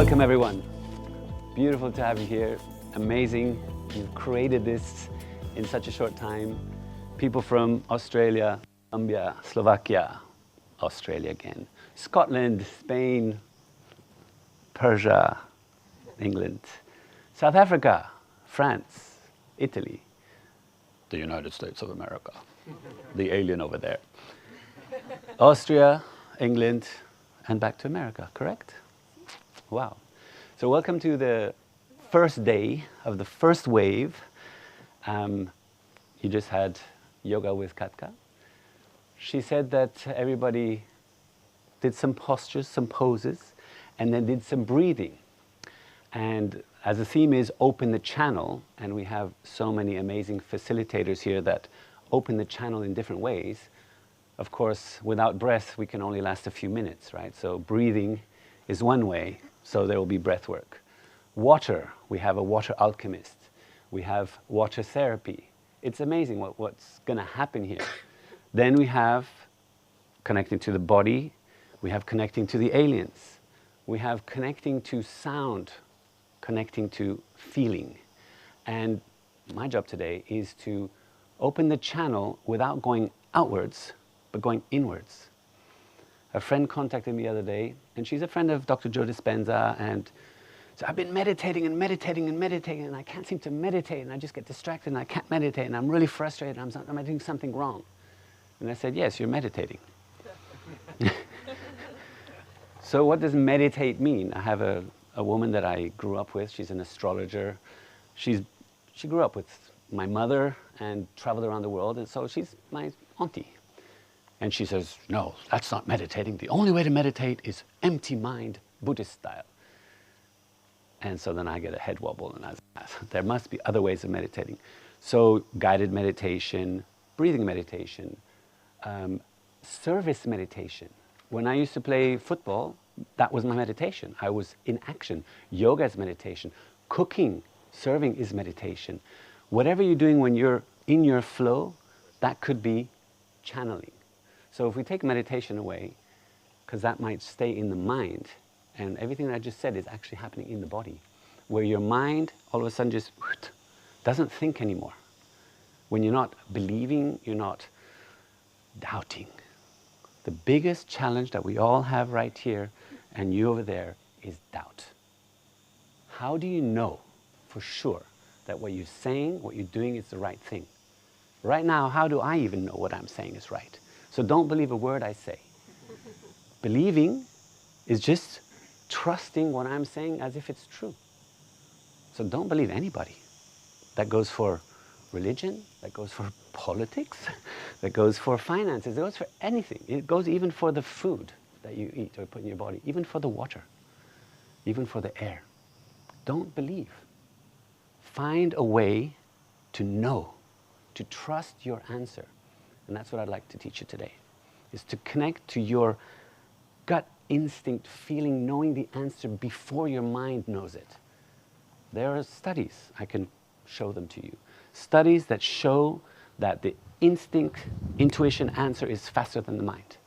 Welcome everyone. Beautiful to have you here. Amazing. You've created this in such a short time. People from Australia, Colombia, Slovakia, Australia again, Scotland, Spain, Persia, England, South Africa, France, Italy, the United States of America, the alien over there, Austria, England, and back to America, correct? Wow. So welcome to the first day of the first wave. You just had yoga with Katka. She said that everybody did some postures, some poses, and then did some breathing. And as the theme is open the channel, and we have so many amazing facilitators here that open the channel in different ways. Of course, without breath, we can only last a few minutes, right? So breathing is one way, so there will be breath work. Water, we have a water alchemist. We have water therapy. It's amazing what's going to happen here. Then we have connecting to the body. We have connecting to the aliens. We have connecting to sound, connecting to feeling. And my job today is to open the channel without going outwards, but going inwards. A friend contacted me the other day, and she's a friend of Dr. Joe Dispenza, and so I've been meditating and meditating and meditating, and I can't seem to meditate, and I just get distracted, and I can't meditate, and I'm really frustrated, am I doing something wrong? And I said, yes, you're meditating. So what does meditate mean? I have a woman that I grew up with. She's an astrologer. She grew up with my mother and traveled around the world, and so she's my auntie. And she says, no, that's not meditating. The only way to meditate is empty mind, Buddhist style. And so then I get a head wobble, and there must be other ways of meditating. So guided meditation, breathing meditation, service meditation. When I used to play football, that was my meditation. I was in action. Yoga is meditation. Cooking, serving is meditation. Whatever you're doing when you're in your flow, that could be channeling. So if we take meditation away, because that might stay in the mind, and everything that I just said is actually happening in the body, where your mind all of a sudden just doesn't think anymore. When you're not believing, you're not doubting. The biggest challenge that we all have right here, and you over there, is doubt. How do you know for sure that what you're saying, what you're doing is the right thing? Right now, how do I even know what I'm saying is right? So don't believe a word I say. Believing is just trusting what I'm saying as if it's true. So don't believe anybody. That goes for religion, that goes for politics, that goes for finances, it goes for anything. It goes even for the food that you eat or put in your body, even for the water, even for the air. Don't believe. Find a way to know, to trust your answer. And that's what I'd like to teach you today, is to connect to your gut instinct feeling, knowing the answer before your mind knows it. There are studies, I can show them to you. Studies that show that the instinct, intuition answer is faster than the mind.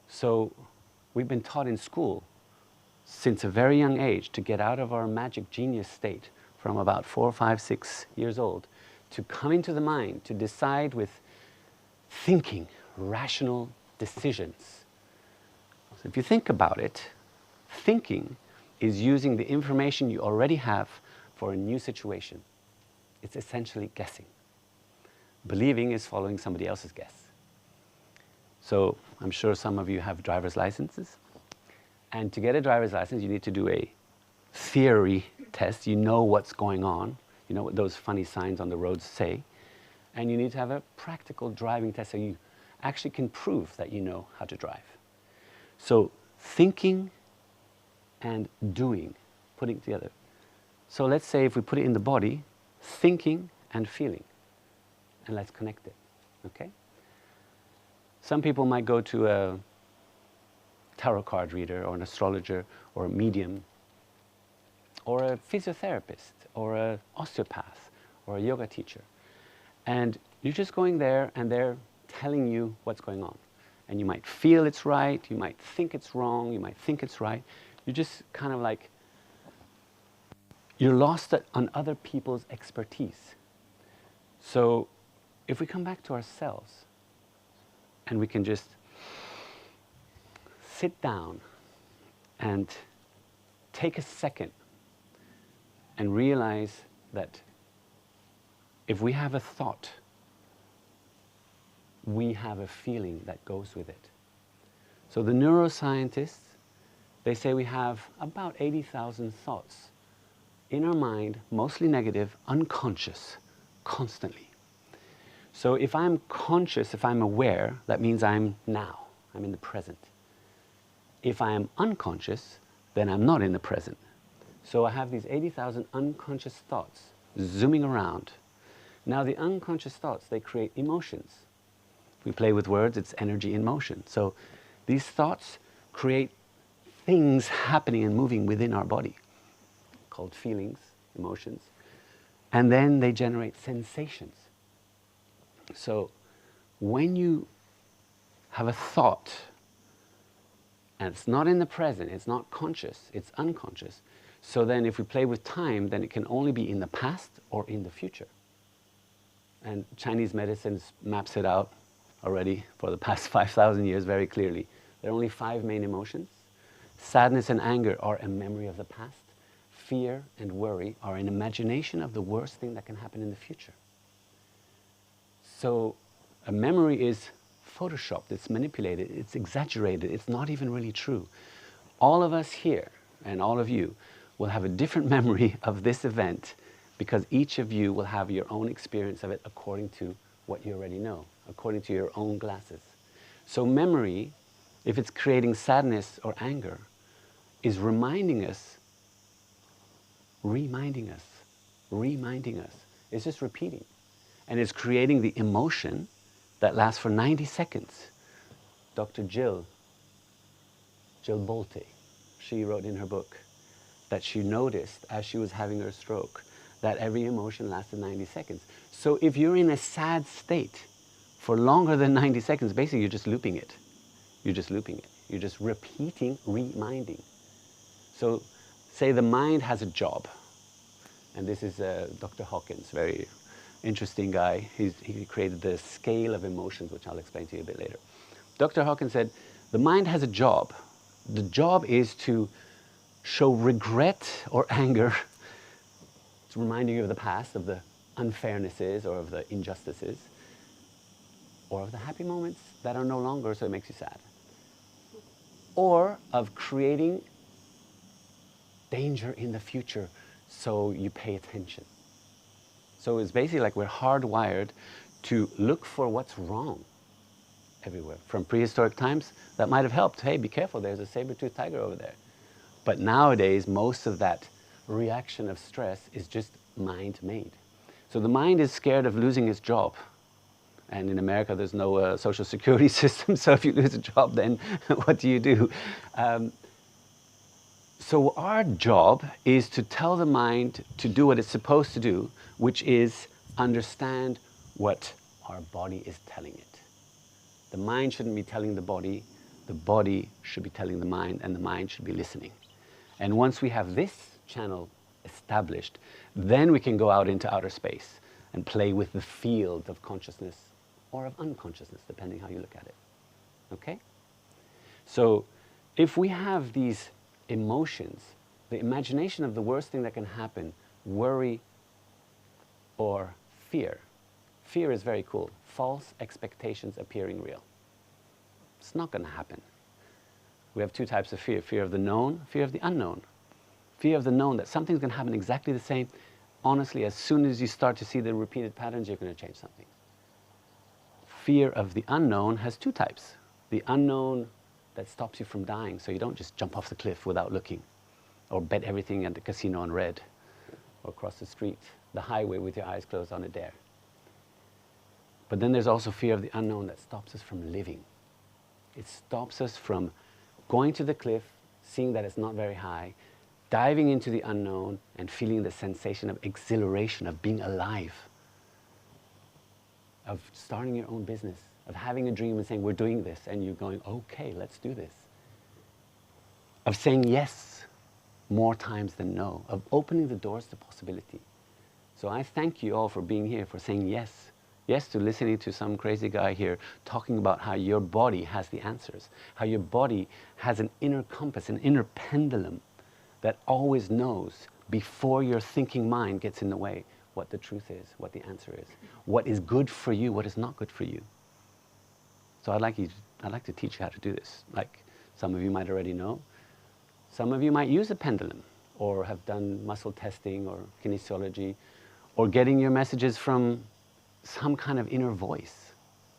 So we've been taught in school since a very young age to get out of our magic genius state from about 4, 5, 6 years old, to come into the mind, to decide with thinking, rational decisions. So if you think about it, thinking is using the information you already have for a new situation. It's essentially guessing. Believing is following somebody else's guess. So I'm sure some of you have driver's licenses. And to get a driver's license, you need to do a theory test. You know what's going on. You know what those funny signs on the roads say. And you need to have a practical driving test so you actually can prove that you know how to drive. So thinking and doing, putting together. So let's say if we put it in the body, thinking and feeling. And let's connect it, okay? Some people might go to a tarot card reader or an astrologer or a medium or a physiotherapist or an osteopath or a yoga teacher. And you're just going there and they're telling you what's going on. and you might feel it's right, you might think it's wrong, you might think it's right. You just kind of like, you're lost on other people's expertise. So if we come back to ourselves and we can just sit down and take a second and realize that if we have a thought, we have a feeling that goes with it. So the neuroscientists, they say we have about 80,000 thoughts in our mind, mostly negative, unconscious, constantly. So if I'm conscious, if I'm aware, that means I'm now, I'm in the present. If I am unconscious, then I'm not in the present. So I have these 80,000 unconscious thoughts zooming around. Now the unconscious thoughts, they create emotions. We play with words, it's energy in motion. So these thoughts create things happening and moving within our body, called feelings, emotions. And then they generate sensations. So when you have a thought, and it's not in the present, it's not conscious, it's unconscious. So then if we play with time, then it can only be in the past or in the future. And Chinese medicine maps it out already for the past 5,000 years very clearly. There are only 5 main emotions. Sadness and anger are a memory of the past. Fear and worry are an imagination of the worst thing that can happen in the future. So a memory is photoshopped, it's manipulated, it's exaggerated, it's not even really true. All of us here, and all of you, will have a different memory of this event because each of you will have your own experience of it according to what you already know, according to your own glasses. So memory, if it's creating sadness or anger, is reminding us. It's just repeating. And it's creating the emotion that lasts for 90 seconds. Dr. Jill Bolte, she wrote in her book that she noticed as she was having her stroke that every emotion lasted 90 seconds. So if you're in a sad state for longer than 90 seconds, basically you're just looping it. You're just looping it. You're just repeating, reminding. So say the mind has a job. And this is Dr. Hawkins, very interesting guy. He created the scale of emotions, which I'll explain to you a bit later. Dr. Hawkins said, the mind has a job. The job is to show regret or anger. It's reminding you of the past, of the unfairnesses or of the injustices, or of the happy moments that are no longer, so it makes you sad. Or of creating danger in the future, so you pay attention. So it's basically like we're hardwired to look for what's wrong everywhere. From prehistoric times, that might have helped. Hey, be careful, there's a saber-toothed tiger over there. But nowadays, most of that reaction of stress is just mind-made. So the mind is scared of losing its job. And in America, there's no social security system, so if you lose a job, then what do you do? So our job is to tell the mind to do what it's supposed to do, which is understand what our body is telling it. The mind shouldn't be telling the body should be telling the mind, and the mind should be listening. And once we have this channel established, then we can go out into outer space and play with the field of consciousness or of unconsciousness, depending how you look at it. Okay? So if we have these emotions, the imagination of the worst thing that can happen, worry or fear. Fear is very cool. False expectations appearing real. It's not going to happen. We have 2 types of fear. Fear of the known, fear of the unknown. Fear of the known, that something's going to happen exactly the same. Honestly, as soon as you start to see the repeated patterns, you're going to change something. Fear of the unknown has 2 types. The unknown that stops you from dying, so you don't just jump off the cliff without looking, or bet everything at the casino on red, or cross the street, the highway with your eyes closed on a dare. But then there's also fear of the unknown that stops us from living. It stops us from going to the cliff, seeing that it's not very high, diving into the unknown and feeling the sensation of exhilaration, of being alive, of starting your own business, of having a dream and saying, we're doing this, and you're going, okay, let's do this. Of saying yes more times than no, of opening the doors to possibility. So I thank you all for being here, for saying yes. Yes to listening to some crazy guy here talking about how your body has the answers, how your body has an inner compass, an inner pendulum that always knows before your thinking mind gets in the way what the truth is, what the answer is, what is good for you, what is not good for you. So I'd like to teach you how to do this. Like some of you might already know. Some of you might use a pendulum or have done muscle testing or kinesiology or getting your messages from some kind of inner voice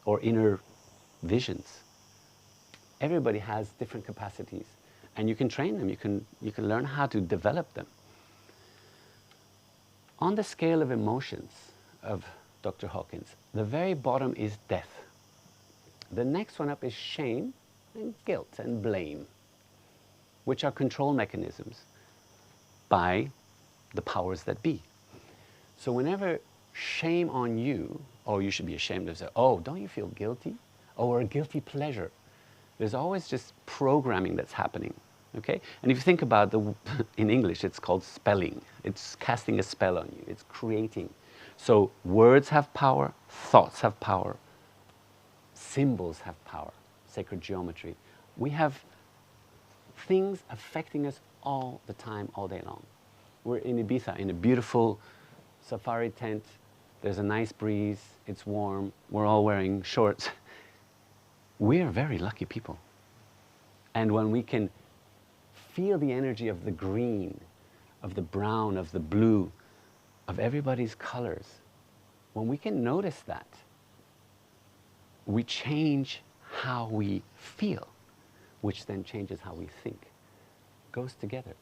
or inner visions. Everybody has different capacities and you can train them, you can learn how to develop them. On the scale of emotions of Dr. Hawkins, the very bottom is death. The next one up is shame and guilt and blame, which are control mechanisms by the powers that be. So whenever shame on you, oh, you should be ashamed of it, oh, don't you feel guilty? Oh, or a guilty pleasure. There's always just programming that's happening, okay? And if you think about in English, it's called spelling. It's casting a spell on you, it's creating. So words have power, thoughts have power, symbols have power, sacred geometry. We have things affecting us all the time, all day long. We're in Ibiza, in a beautiful safari tent. There's a nice breeze, it's warm, we're all wearing shorts. We're very lucky people. And when we can feel the energy of the green, of the brown, of the blue, of everybody's colors, when we can notice that, we change how we feel, which then changes how we think. It goes together.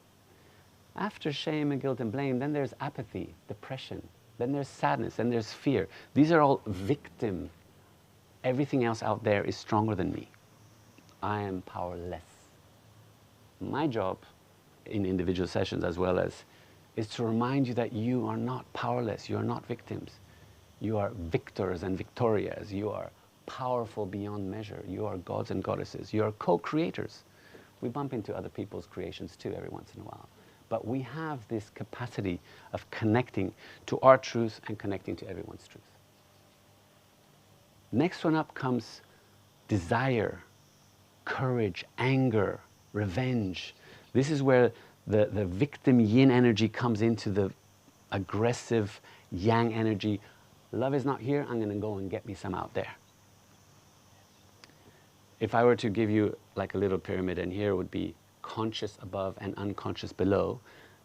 After shame and guilt and blame, then there's apathy, depression, then there's sadness, then there's fear. These are all victim. Everything else out there is stronger than me. I am powerless. My job in individual sessions as well as is to remind you that you are not powerless, you are not victims. You are victors and victorias. You are powerful beyond measure. You are gods and goddesses. You are co-creators. We bump into other people's creations too every once in a while. But we have this capacity of connecting to our truth and connecting to everyone's truth. Next one up comes desire, courage, anger, revenge. This is where the victim yin energy comes into the aggressive yang energy. Love is not here, I'm going to go and get me some out there. If I were to give you like a little pyramid, and here would be conscious above and unconscious below,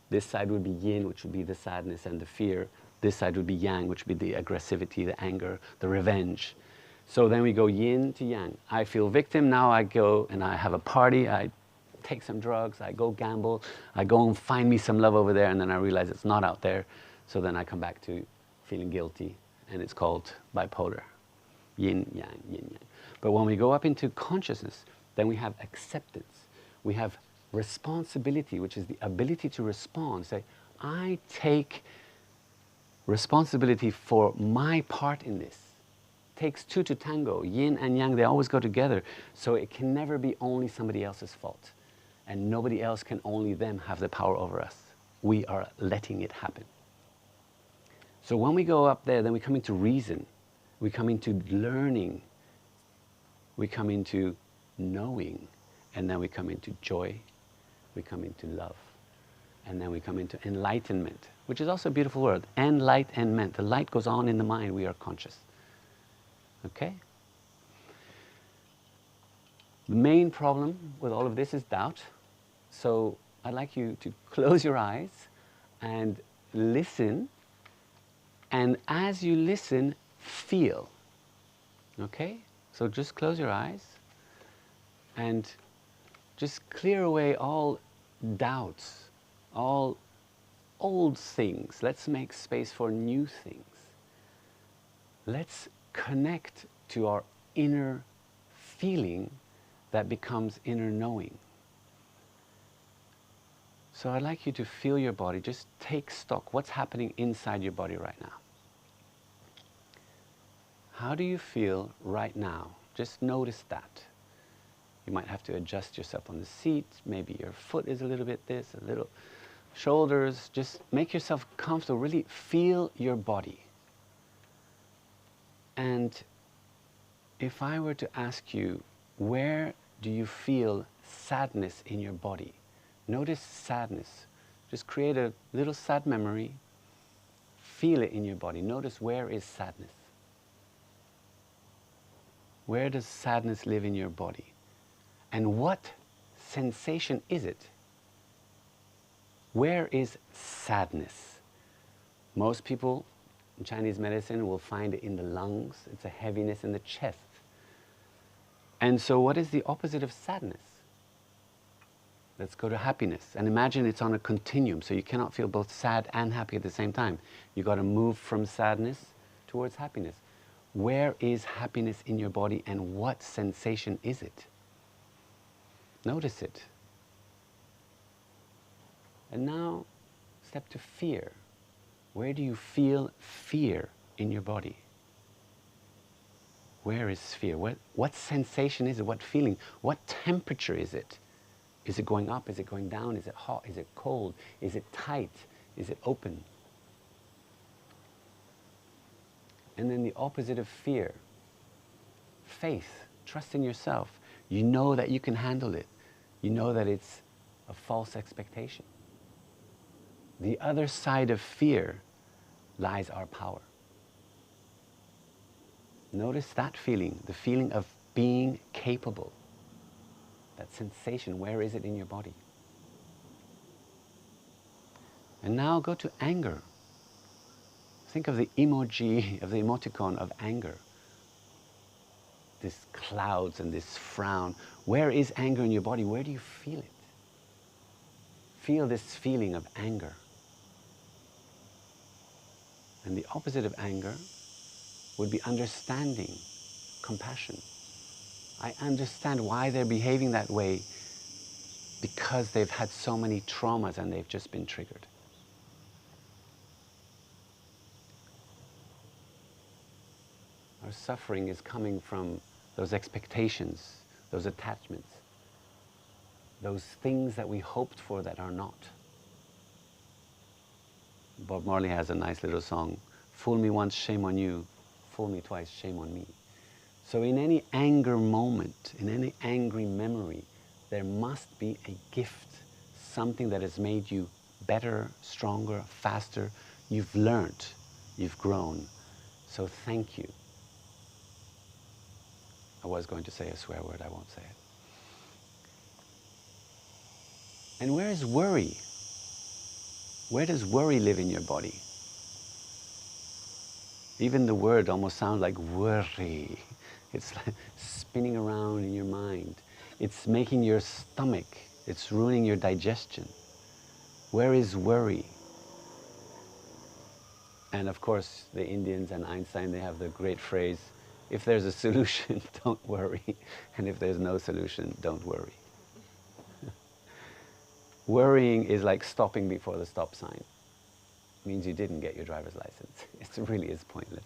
this side would be yin, which would be the sadness and the fear. This side would be yang, which would be the aggressivity, the anger, the revenge. So then we go yin to yang. I feel victim, now I go and I have a party, I take some drugs, I go gamble, I go and find me some love over there, and then I realize it's not out there. So then I come back to feeling guilty, and it's called bipolar. Yin, yang, yin, yang. But when we go up into consciousness, then we have acceptance. We have responsibility, which is the ability to respond. Say, I take responsibility for my part in this. It takes two to tango. Yin and yang, they always go together. So it can never be only somebody else's fault. And nobody else can only them have the power over us. We are letting it happen. So when we go up there, then we come into reason. We come into learning. We come into knowing. And then we come into joy. We come into love. And then we come into enlightenment, which is also a beautiful word. Enlightenment. The light goes on in the mind. We are conscious. Okay? The main problem with all of this is doubt. So I'd like you to close your eyes and listen. And as you listen, feel. Okay? So just close your eyes and just clear away all doubts, all old things. Let's make space for new things. Let's connect to our inner feeling that becomes inner knowing. So I'd like you to feel your body. Just take stock. What's happening inside your body right now? How do you feel right now? Just notice that. You might have to adjust yourself on the seat. Maybe your foot is a little bit this, a little shoulders. Just make yourself comfortable. Really feel your body. And if I were to ask you, where do you feel sadness in your body? Notice sadness. Just create a little sad memory. Feel it in your body. Notice, where is sadness? Where does sadness live in your body? And what sensation is it? Where is sadness? Most people in Chinese medicine will find it in the lungs. It's a heaviness in the chest. And so what is the opposite of sadness? Let's go to happiness. And imagine it's on a continuum, so you cannot feel both sad and happy at the same time. You've got to move from sadness towards happiness. Where is happiness in your body, and what sensation is it? Notice it. And now, step to fear. Where do you feel fear in your body? Where is fear? What sensation is it? What feeling? What temperature is it? Is it going up? Is it going down? Is it hot? Is it cold? Is it tight? Is it open? And then the opposite of fear, faith, trust in yourself. You know that you can handle it. You know that it's a false expectation. The other side of fear lies our power. Notice that feeling, the feeling of being capable. That sensation, where is it in your body? And now go to anger. Think of the emoji, of the emoticon of anger. This clouds and this frown. Where is anger in your body? Where do you feel it? Feel this feeling of anger. And the opposite of anger would be understanding, compassion. I understand why they're behaving that way, because they've had so many traumas and they've just been triggered. Our suffering is coming from those expectations, those attachments, those things that we hoped for that are not. Bob Marley has a nice little song, fool me once, shame on you, fool me twice, shame on me. So in any anger moment, in any angry memory, there must be a gift, something that has made you better, stronger, faster. You've learned, you've grown. So thank you. I was going to say a swear word, I won't say it. And where is worry? Where does worry live in your body? Even the word almost sounds like worry. It's like spinning around in your mind. It's making your stomach, it's ruining your digestion. Where is worry? And of course, the Indians and Einstein, they have the great phrase, if there's a solution, don't worry. And if there's no solution, don't worry. Worrying is like stopping before the stop sign. It means you didn't get your driver's license. It really is pointless.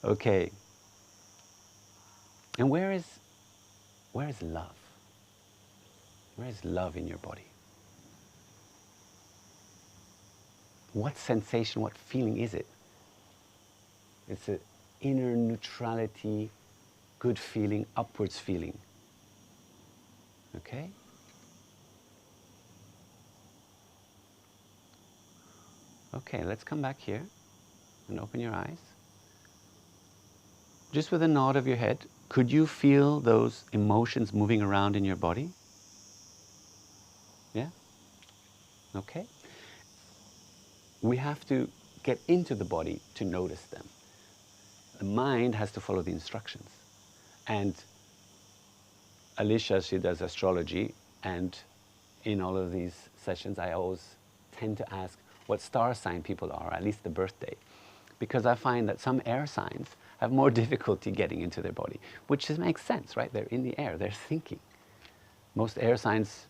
Okay. And where is love? Where is love in your body? What sensation, what feeling is it? It's an inner neutrality, good feeling, upwards feeling. Okay? Okay, let's come back here and open your eyes. Just with a nod of your head, could you feel those emotions moving around in your body? Yeah? Okay. We have to get into the body to notice them. The mind has to follow the instructions. And Alicia, she does astrology, and in all of these sessions, I always tend to ask what star sign people are, at least the birthday. Because I find that some air signs have more difficulty getting into their body, which just makes sense, right? They're in the air, they're thinking. Most air signs,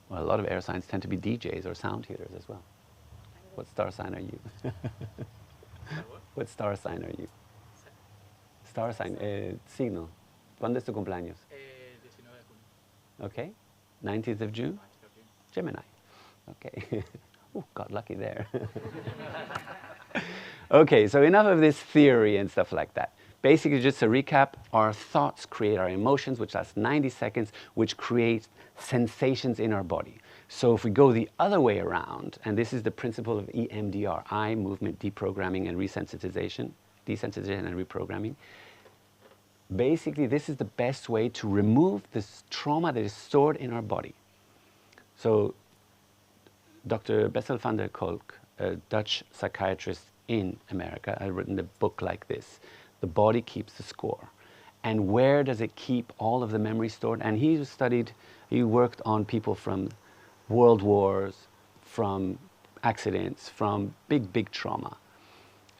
well, a lot of air signs tend to be DJs or sound healers as well. What star sign are you? What star sign are you? Star sign, signo. ¿Cuándo es tu cumpleaños? 19 de junio. Okay. 19th of June? Gemini. Okay. Oh, got lucky there. Okay, so enough of this theory and stuff like that. Basically, just to recap, our thoughts create our emotions, which lasts 90 seconds, which create sensations in our body. So if we go the other way around, and this is the principle of EMDR, eye movement deprogramming and desensitization and reprogramming. Basically, this is the best way to remove this trauma that is stored in our body. So Dr. Bessel van der Kolk, a Dutch psychiatrist in America, has written a book like this. The body keeps the score. And where does it keep all of the memory stored? And he worked on people from world wars, from accidents, from big trauma.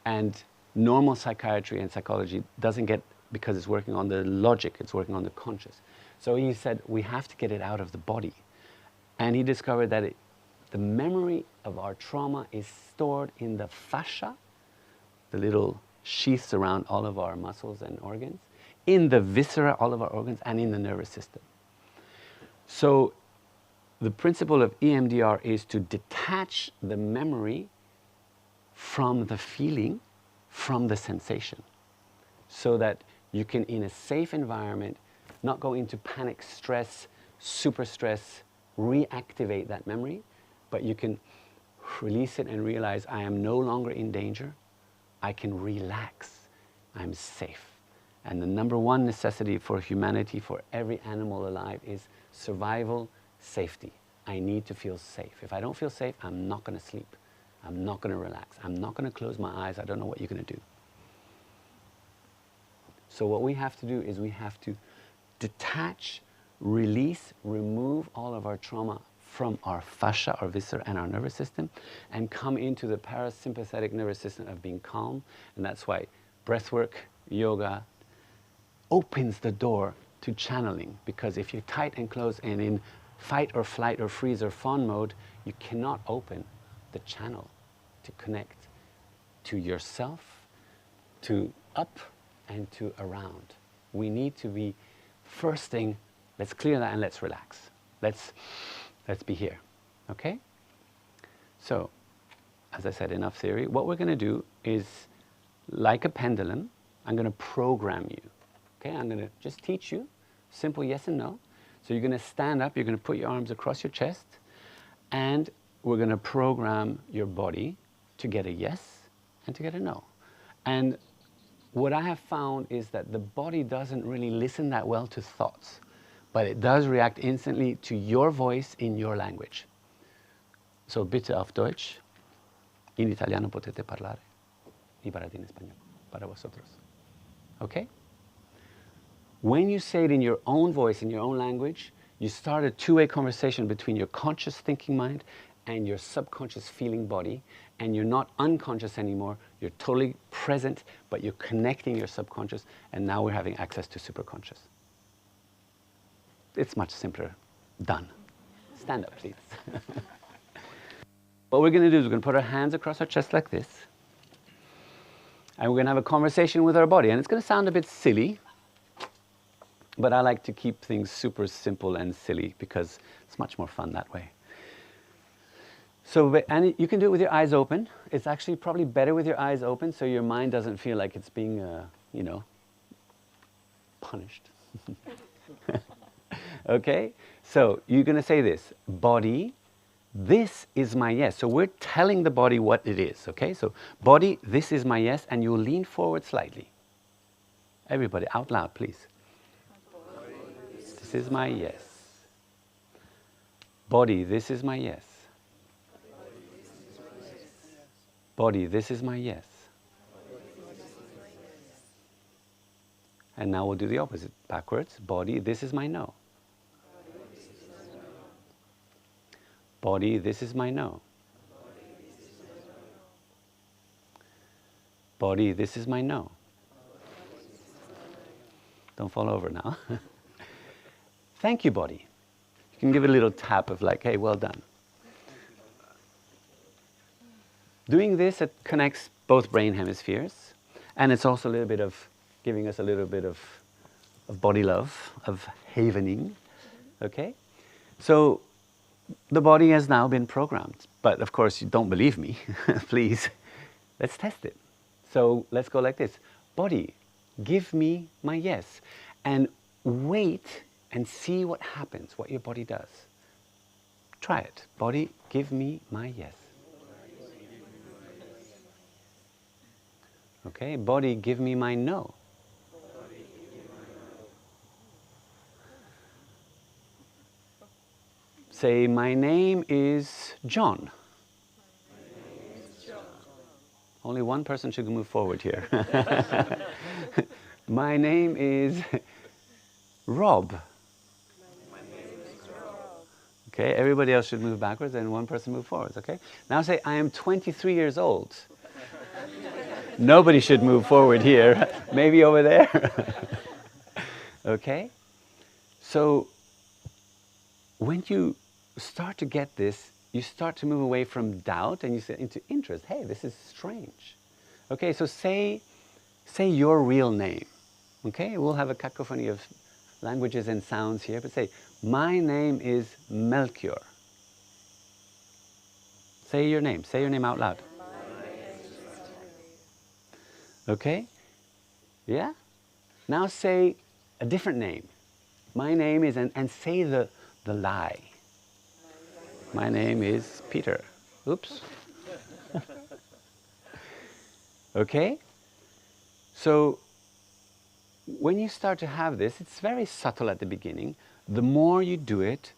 And normal psychiatry and psychology doesn't get, because it's working on the logic, it's working on the conscious. So he said, we have to get it out of the body. And he discovered that the memory of our trauma is stored in the fascia, the little sheaths around all of our muscles and organs, in the viscera, all of our organs, and in the nervous system. So the principle of EMDR is to detach the memory from the feeling, from the sensation, so that you can, in a safe environment, not go into panic, stress, super stress, reactivate that memory, but you can release it and realize I am no longer in danger. I can relax. I'm safe. And the number one necessity for humanity, for every animal alive, is survival, safety. I need to feel safe. If I don't feel safe, I'm not going to sleep. I'm not going to relax. I'm not going to close my eyes. I don't know what you're going to do. So what we have to do is we have to detach, release, remove all of our trauma from our fascia, our viscera, and our nervous system, and come into the parasympathetic nervous system of being calm. And that's why breathwork, yoga, opens the door to channeling. Because if you're tight and closed and in fight or flight or freeze or fawn mode, you cannot open the channel to connect to yourself, to up, and to around. We need to be, first thing, let's clear that and let's relax. Let's be here, okay? So, as I said, enough theory. What we're going to do is, like a pendulum, I'm going to program you, okay? I'm going to just teach you simple yes and no. So you're going to stand up, you're going to put your arms across your chest, and we're going to program your body to get a yes and to get a no. And what I have found is that the body doesn't really listen that well to thoughts, but it does react instantly to your voice in your language. So bitte auf Deutsch, in italiano potete parlare, y para ti en español, para vosotros. Okay? When you say it in your own voice, in your own language, you start a two-way conversation between your conscious thinking mind and your subconscious feeling body, and you're not unconscious anymore, you're totally present, but you're connecting your subconscious, and now we're having access to superconscious. It's much simpler. Done. Stand up, please. What we're going to do is we're going to put our hands across our chest like this, and we're going to have a conversation with our body, and it's going to sound a bit silly, but I like to keep things super simple and silly because it's much more fun that way. So, and you can do it with your eyes open. It's actually probably better with your eyes open so your mind doesn't feel like it's being, punished. Okay? So, you're going to say this, body, this is my yes. So we're telling the body what it is, okay? So, body, this is my yes, and you'll lean forward slightly. Everybody, out loud, please. This is my yes. Body, this is my yes. Body, this is my yes. And now we'll do the opposite, backwards. Body, this is my no. Body, this is my no. Body, this is my no. Don't fall over now. Thank you, body. You can give it a little tap of like, hey, well done. Doing this, it connects both brain hemispheres, and it's also a little bit of giving us a little bit of body love, of havening. Okay? So the body has now been programmed. But of course, you don't believe me. Please, let's test it. So let's go like this. Body, give me my yes. And wait and see what happens, what your body does. Try it. Body, give me my yes. Okay, body, give me my no. Say, my name is John. Only one person should move forward here. My name is Rob. Okay, everybody else should move backwards and one person move forwards, okay? Now say, I am 23 years old. Nobody should move forward here. Maybe over there. Okay? So, when you start to get this, you start to move away from doubt and you get into interest. Hey, this is strange. Okay, so say your real name. Okay, we'll have a cacophony of languages and sounds here, but say, my name is Melchior. Say your name out loud. Okay? Yeah? Now say a different name. My name is, and say the lie. My name is Peter. Oops. Okay? So, when you start to have this, it's very subtle at the beginning. The more you do it,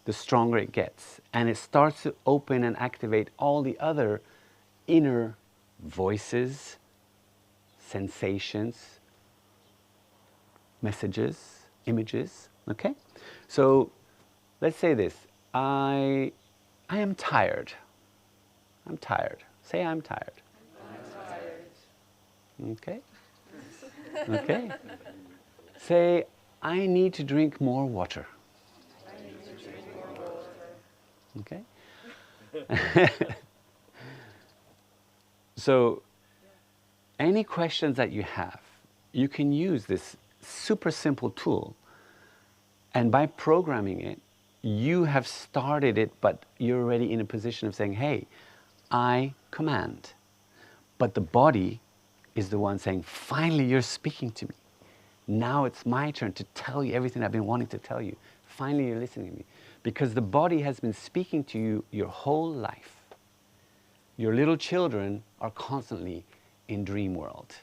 the stronger it gets. And it starts to open and activate all the other inner voices, sensations, messages, images. Okay? So, let's say this. I am tired. I'm tired. Say I'm tired. I'm tired. Okay? Okay? Say, I need to drink more water. I need to drink more water. Okay? So, any questions that you have, you can use this super simple tool. And by programming it, you have started it, but you're already in a position of saying, hey, I command. But the body is the one saying, finally you're speaking to me. Now it's my turn to tell you everything I've been wanting to tell you. Finally you're listening to me. Because the body has been speaking to you your whole life. Your little children are constantly in dream world.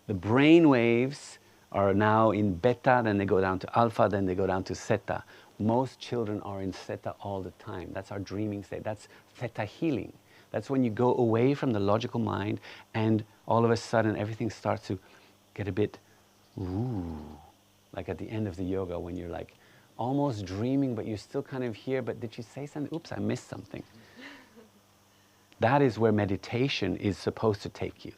The brain waves are now in beta, then they go down to alpha, then they go down to theta. Most children are in theta all the time. That's our dreaming state. That's theta healing. That's when you go away from the logical mind and all of a sudden everything starts to get a bit, ooh, like at the end of the yoga when you're like almost dreaming but you're still kind of here, but did you say something? Oops, I missed something. That is where meditation is supposed to take you.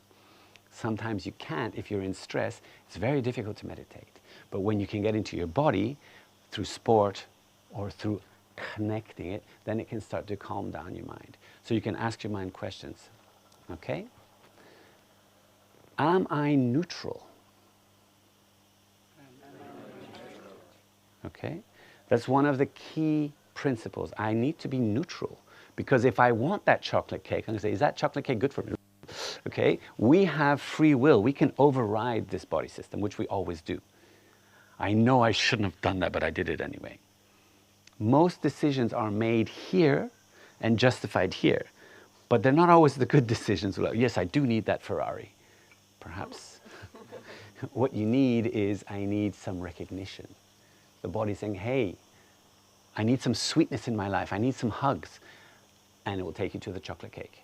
Sometimes you can't if you're in stress. It's very difficult to meditate. But when you can get into your body through sport or through connecting it, then it can start to calm down your mind. So you can ask your mind questions. Okay? Am I neutral? Okay? That's one of the key principles. I need to be neutral. Because if I want that chocolate cake, I'm going to say, is that chocolate cake good for me? Okay? We have free will. We can override this body system, which we always do. I know I shouldn't have done that, but I did it anyway. Most decisions are made here and justified here. But they're not always the good decisions. Like, yes, I do need that Ferrari. Perhaps. What you need is, I need some recognition. The body's saying, hey, I need some sweetness in my life. I need some hugs. And it will take you to the chocolate cake.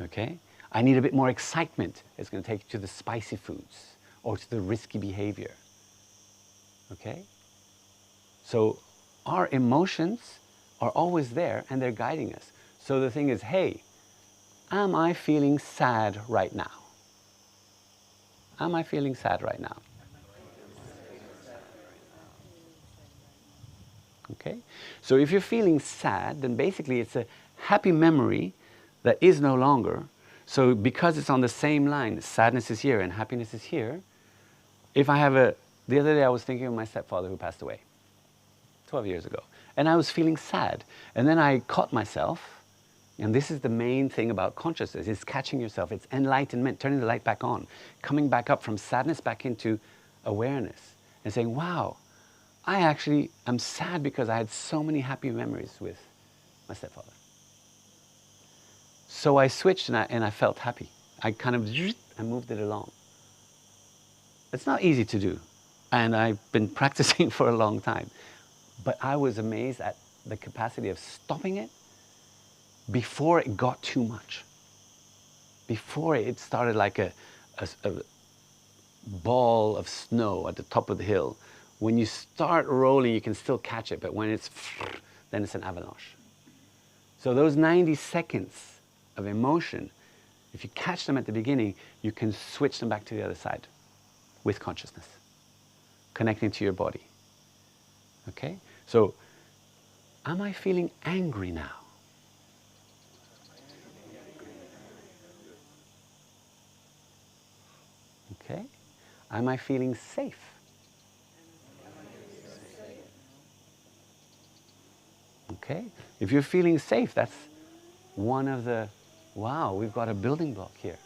Okay? I need a bit more excitement. It's going to take you to the spicy foods or to the risky behavior. Okay? So our emotions are always there and they're guiding us. So the thing is, hey, am I feeling sad right now? Am I feeling sad right now? Okay? So if you're feeling sad, then basically it's a happy memory that is no longer. So because it's on the same line, sadness is here and happiness is here, If I have the other day I was thinking of my stepfather who passed away 12 years ago, and I was feeling sad. And then I caught myself, and this is the main thing about consciousness, is catching yourself. It's enlightenment, turning the light back on, coming back up from sadness back into awareness, and saying, wow, I actually am sad because I had so many happy memories with my stepfather. So I switched and I felt happy. I kind of, I moved it along. It's not easy to do, and I've been practicing for a long time. But I was amazed at the capacity of stopping it before it got too much. Before it started like a ball of snow at the top of the hill. When you start rolling, you can still catch it, but when it's, then it's an avalanche. So those 90 seconds of emotion, if you catch them at the beginning, you can switch them back to the other side with consciousness, connecting to your body. Okay? So, am I feeling angry now? Okay? Am I feeling safe? Okay? If you're feeling safe, that's one of the, wow, we've got a building block here.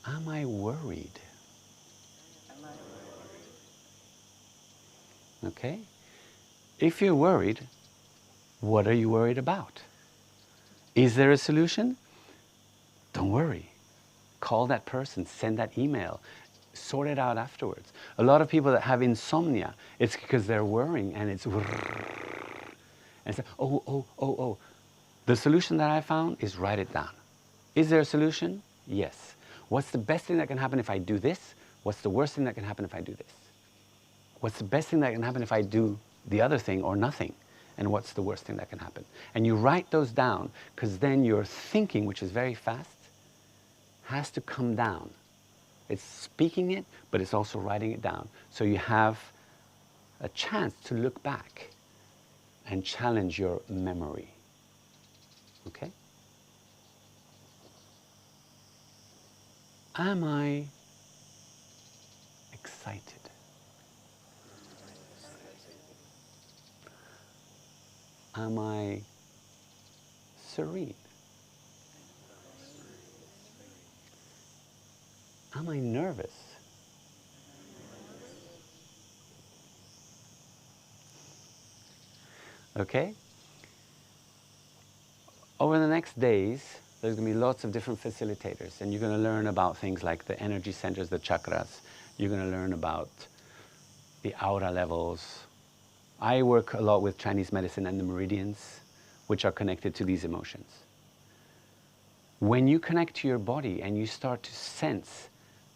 Am I worried? Okay? If you're worried, what are you worried about? Is there a solution? Don't worry. Call that person, send that email, sort it out afterwards. A lot of people that have insomnia, it's because they're worrying and it's and it's oh. The solution that I found is write it down. Is there a solution? Yes. What's the best thing that can happen if I do this? What's the worst thing that can happen if I do this? What's the best thing that can happen if I do the other thing or nothing? And what's the worst thing that can happen? And you write those down, because then your thinking, which is very fast, has to come down. It's speaking it, but it's also writing it down. So you have a chance to look back and challenge your memory. Okay? Am I excited? Am I serene? Am I nervous? Okay? Over the next days, there's going to be lots of different facilitators, and you're going to learn about things like the energy centers, the chakras. You're going to learn about the aura levels. I work a lot with Chinese medicine and the meridians, which are connected to these emotions. When you connect to your body and you start to sense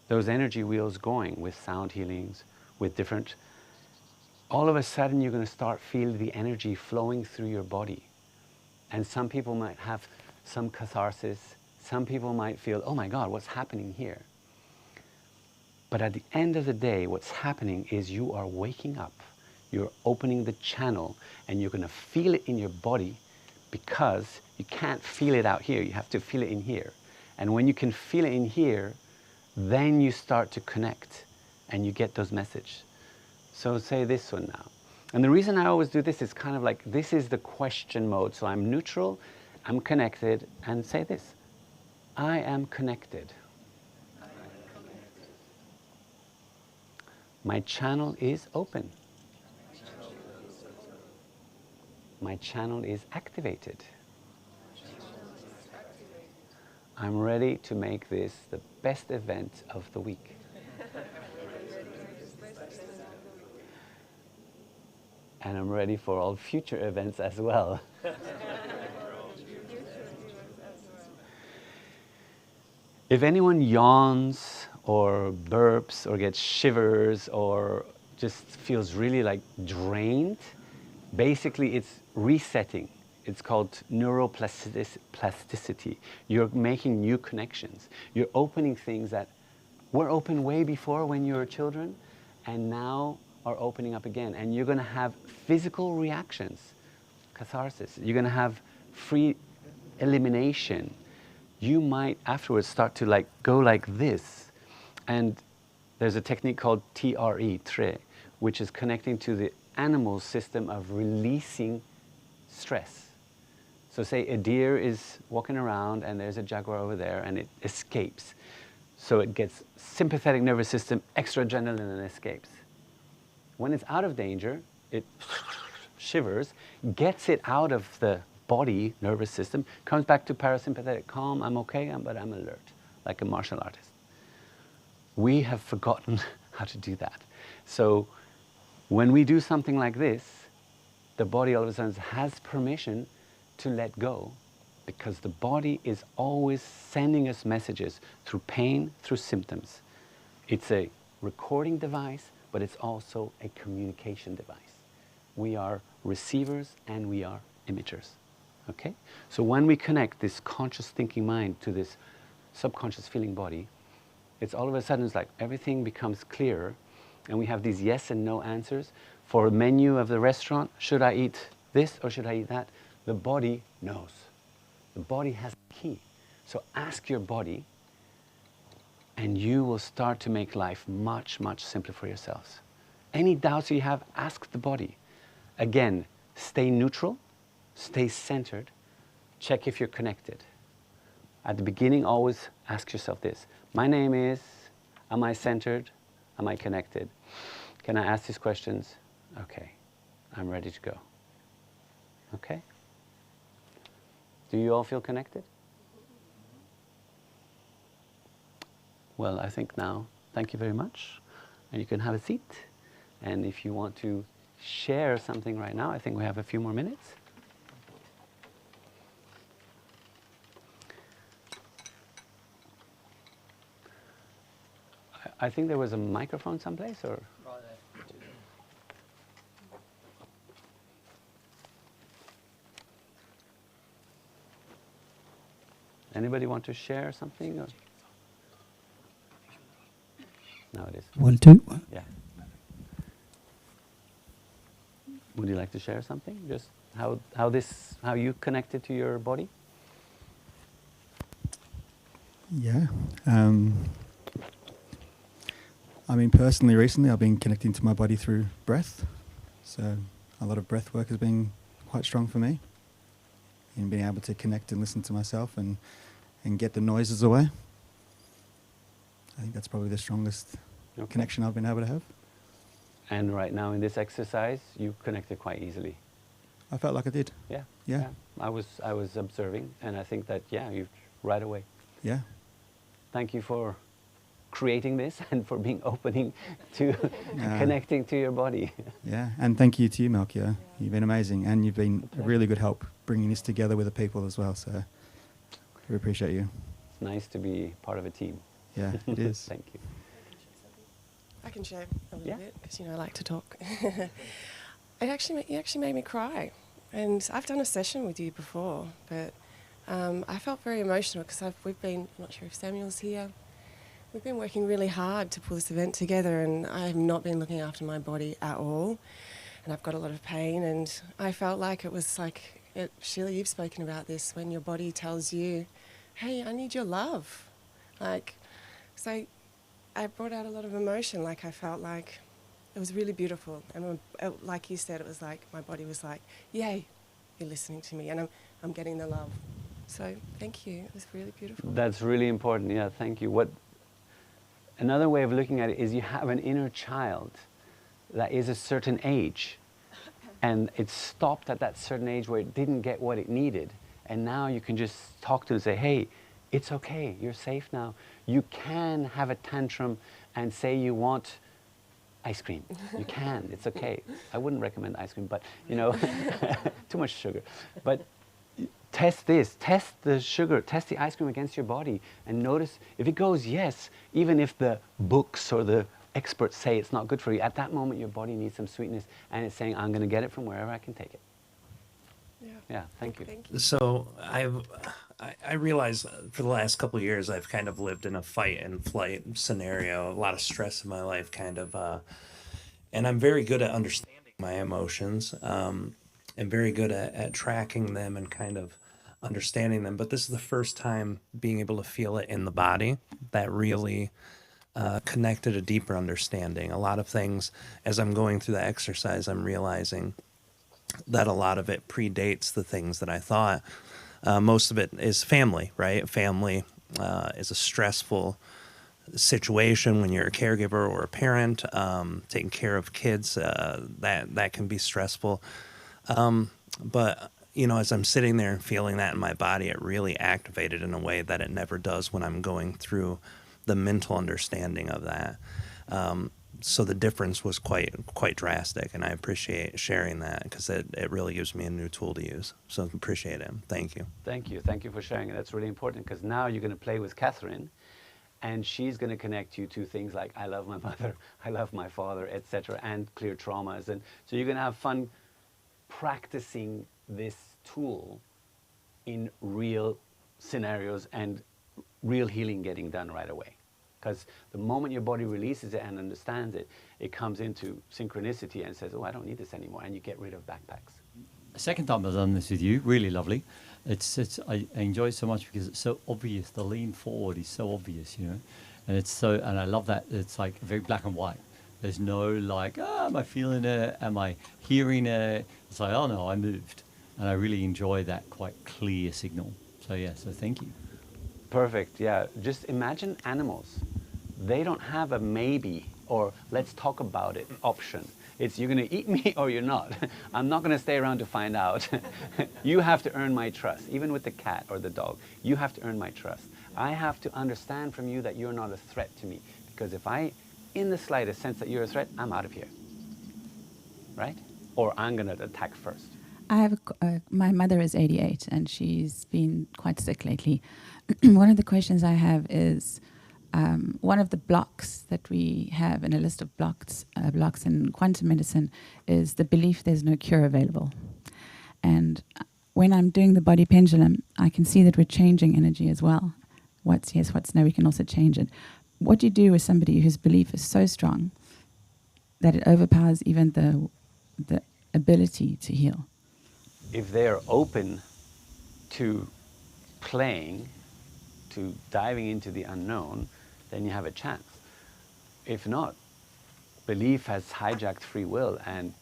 those energy wheels going with sound healings, with different, all of a sudden you're going to start feeling the energy flowing through your body. And some people might have some catharsis. Some people might feel, oh my God, what's happening here? But at the end of the day, what's happening is you are waking up. You're opening the channel, and you're going to feel it in your body, because you can't feel it out here. You have to feel it in here. And when you can feel it in here, then you start to connect and you get those messages. So say this one now. And the reason I always do this is kind of like, this is the question mode. So I'm neutral, I'm connected, and say this. I am connected. My channel is open. My channel is activated. I'm ready to make this the best event of the week. And I'm ready for all future events as well. If anyone yawns or burps or gets shivers or just feels really like drained, basically it's resetting. It's called neuroplasticity. You're making new connections. You're opening things that were open way before when you were children, and now are opening up again. And you're going to have physical reactions, catharsis. You're going to have free elimination. You might afterwards start to like go like this, And there's a technique called TRE, which is connecting to the animal system of releasing stress. So say a deer is walking around and there's a jaguar over there and it escapes. So it gets sympathetic nervous system, extra adrenaline, and escapes. When it's out of danger, it shivers, gets it out of the body nervous system, comes back to parasympathetic calm, I'm okay, but I'm alert, like a martial artist. We have forgotten how to do that. So when we do something like this, the body all of a sudden has permission to let go, because the body is always sending us messages through pain, through symptoms. It's a recording device, but it's also a communication device. We are receivers and we are emitters. Okay? So when we connect this conscious thinking mind to this subconscious feeling body, it's all of a sudden it's like everything becomes clearer, and we have these yes and no answers. For a menu of the restaurant, should I eat this or should I eat that? The body knows. The body has a key. So ask your body, and you will start to make life much, much simpler for yourselves. Any doubts you have, ask the body. Again, stay neutral, stay centered, check if you're connected. At the beginning, always ask yourself this. My name is, am I centered? Am I connected? Can I ask these questions? Okay, I'm ready to go. Okay? Do you all feel connected? Well, I think now, thank you very much. And you can have a seat. And if you want to share something right now, I think we have a few more minutes. I think there was a microphone someplace, or? Right there. Anybody want to share something? Or? No, it is. 1, 2. Yeah. Would you like to share something? Just how you connected to your body? Yeah. I mean, personally, recently I've been connecting to my body through breath. So a lot of breath work has been quite strong for me in being able to connect and listen to myself and get the noises away. I think that's probably the strongest connection I've been able to have. And right now in this exercise, you connected quite easily. I felt like I did. Yeah. Yeah. I was observing, and I think that, you right away. Yeah. Thank you for creating this and for being opening to connecting to your body. Yeah, and thank you to you, Melchior. You've been amazing, and you've been a really good help bringing this together with the people as well, so we appreciate you. It's nice to be part of a team. Yeah, it is. Thank you. I can share a little bit, because I like to talk. You actually made me cry, and I've done a session with you before, but I felt very emotional because we've been, I'm not sure if Samuel's here, we've been working really hard to pull this event together, and I have not been looking after my body at all, and I've got a lot of pain, and I felt like it was like, Sheila, you've spoken about this, when your body tells you, hey, I need your love. So I brought out a lot of emotion, I felt like it was really beautiful, and like you said, it was like, my body was like, yay, you're listening to me, and I'm getting the love. So thank you, it was really beautiful. That's really important, thank you. Another way of looking at it is you have an inner child that is a certain age, and it stopped at that certain age where it didn't get what it needed, and now you can just talk to it and say, hey, it's okay, you're safe now. You can have a tantrum and say you want ice cream. You can, it's okay. I wouldn't recommend ice cream, but too much sugar. But test this, test the sugar, test the ice cream against your body, and notice if it goes yes, even if the books or the experts say it's not good for you, at that moment your body needs some sweetness, and it's saying, I'm going to get it from wherever I can take it. Yeah, thank you. So I realize for the last couple of years I've kind of lived in a fight and flight scenario, a lot of stress in my life, and I'm very good at understanding my emotions, and very good at tracking them and kind of understanding them. But this is the first time being able to feel it in the body that really connected a deeper understanding. A lot of things, as I'm going through the exercise, I'm realizing that a lot of it predates the things that I thought. Most of it is family, right? Family is a stressful situation when you're a caregiver or a parent. Taking care of kids, that can be stressful. But as I'm sitting there and feeling that in my body, it really activated in a way that it never does when I'm going through the mental understanding of that. So the difference was quite drastic, and I appreciate sharing that because it really gives me a new tool to use. So appreciate it. Thank you. Thank you for sharing it. That's really important, because now you're going to play with Catherine, and she's going to connect you to things like I love my mother, I love my father, etc., and clear traumas. And so you're going to have fun practicing this tool in real scenarios and real healing getting done right away. Because the moment your body releases it and understands it, it comes into synchronicity and says, oh, I don't need this anymore. And you get rid of backpacks. The second time I've done this with you, really lovely. I enjoy it so much because it's so obvious. The lean forward is so obvious, and I love that it's like very black and white. There's no like, am I feeling it? Am I hearing it? It's like, oh no, I moved. And I really enjoy that quite clear signal. So so thank you. Perfect, yeah. Just imagine animals. They don't have a maybe or let's talk about it option. It's you're going to eat me or you're not. I'm not going to stay around to find out. You have to earn my trust. Even with the cat or the dog, you have to earn my trust. I have to understand from you that you're not a threat to me. Because if I, in the slightest sense that you're a threat, I'm out of here. Right? Or I'm going to attack first. I have my mother is 88 and she's been quite sick lately. One of the questions I have is, one of the blocks that we have in a list of blocks in quantum medicine is the belief there's no cure available. And when I'm doing the body pendulum, I can see that we're changing energy as well. What's yes, what's no, we can also change it. What do you do with somebody whose belief is so strong that it overpowers even the ability to heal? If they're open to playing, to diving into the unknown, then you have a chance. If not, belief has hijacked free will, and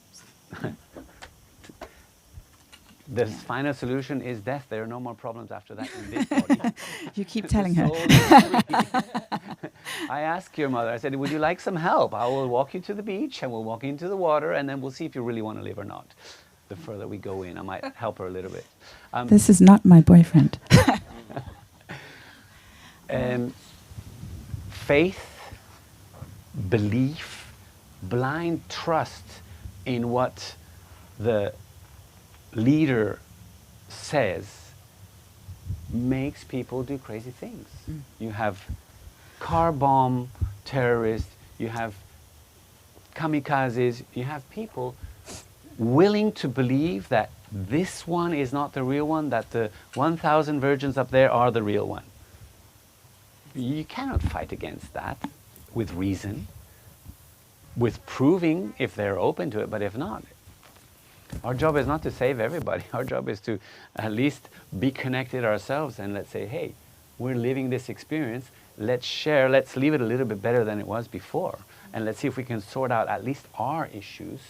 the final solution is death. There are no more problems after that in this body. You keep telling her. I asked your mother, I said, would you like some help? I will walk you to the beach and we'll walk you into the water and then we'll see if you really want to live or not. The further we go in, I might help her a little bit. This is not my boyfriend. Faith, belief, blind trust in what the leader says makes people do crazy things. You have car bomb terrorists, you have kamikazes, you have people willing to believe that this one is not the real one, that the 1,000 virgins up there are the real one. You cannot fight against that with reason, with proving if they're open to it, but if not. Our job is not to save everybody. Our job is to at least be connected ourselves and let's say, hey, we're living this experience. Let's share, let's leave it a little bit better than it was before. And let's see if we can sort out at least our issues.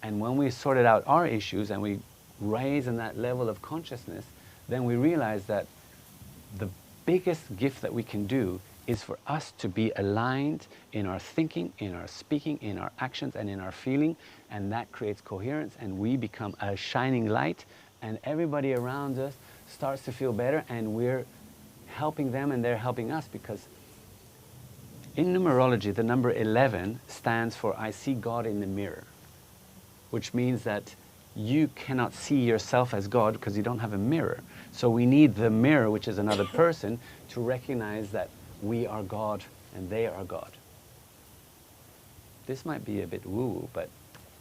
And when we sorted out our issues and we raise in that level of consciousness, then we realize that the biggest gift that we can do is for us to be aligned in our thinking, in our speaking, in our actions, and in our feeling, and that creates coherence, and we become a shining light, and everybody around us starts to feel better, and we're helping them and they're helping us, because in numerology, the number 11 stands for I see God in the mirror, which means that you cannot see yourself as God because you don't have a mirror. So we need the mirror, which is another person, to recognize that we are God and they are God. This might be a bit woo-woo, but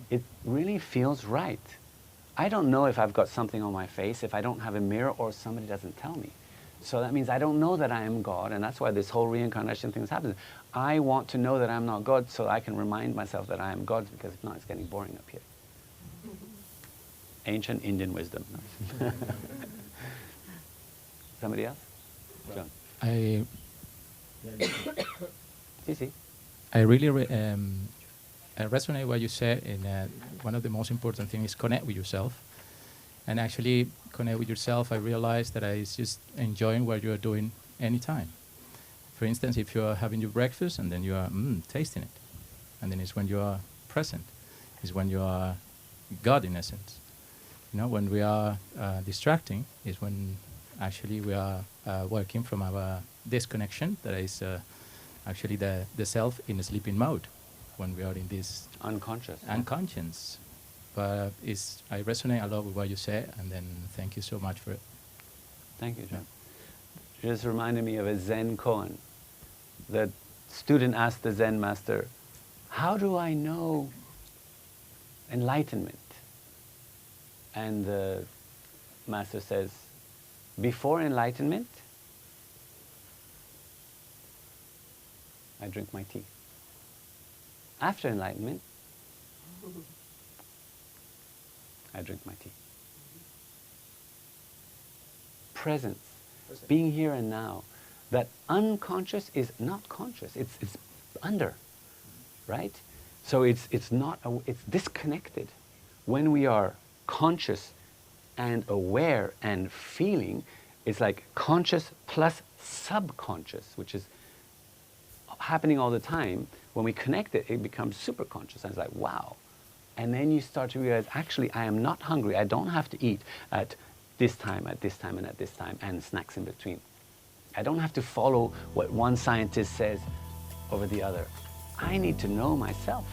it really feels right. I don't know if I've got something on my face if I don't have a mirror or somebody doesn't tell me. So that means I don't know that I am God, and that's why this whole reincarnation thing is happening. I want to know that I'm not God so I can remind myself that I am God, because if not, it's getting boring up here. Ancient Indian wisdom. Somebody else? John. Easy. I really I resonate what you said. In one of the most important things is connect with yourself, and actually connect with yourself. I realized that I just enjoying what you are doing anytime. For instance, if you are having your breakfast and then you are tasting it, and then it's when you are present, it's when you are God in essence. You know, when we are distracting, is when actually we are working from our disconnection. That is actually the self in a sleeping mode, when we are in this Unconscious. unconscious. But I resonate a lot with what you said, and then thank you so much for it. Thank you, John. You just reminded me of a Zen koan. The student asked the Zen master, how do I know enlightenment? And the master says, before enlightenment, I drink my tea. After enlightenment, I drink my tea. Presence, being here and now. That unconscious is not conscious. It's under, right? So it's disconnected. When we are conscious and aware and feeling, it's like conscious plus subconscious, which is happening all the time. When we connect it, it becomes super conscious, and it's like, wow. And then you start to realize, actually, I am not hungry. I don't have to eat at this time, at this time, and at this time, and snacks in between. I don't have to follow what one scientist says over the other. I need to know myself.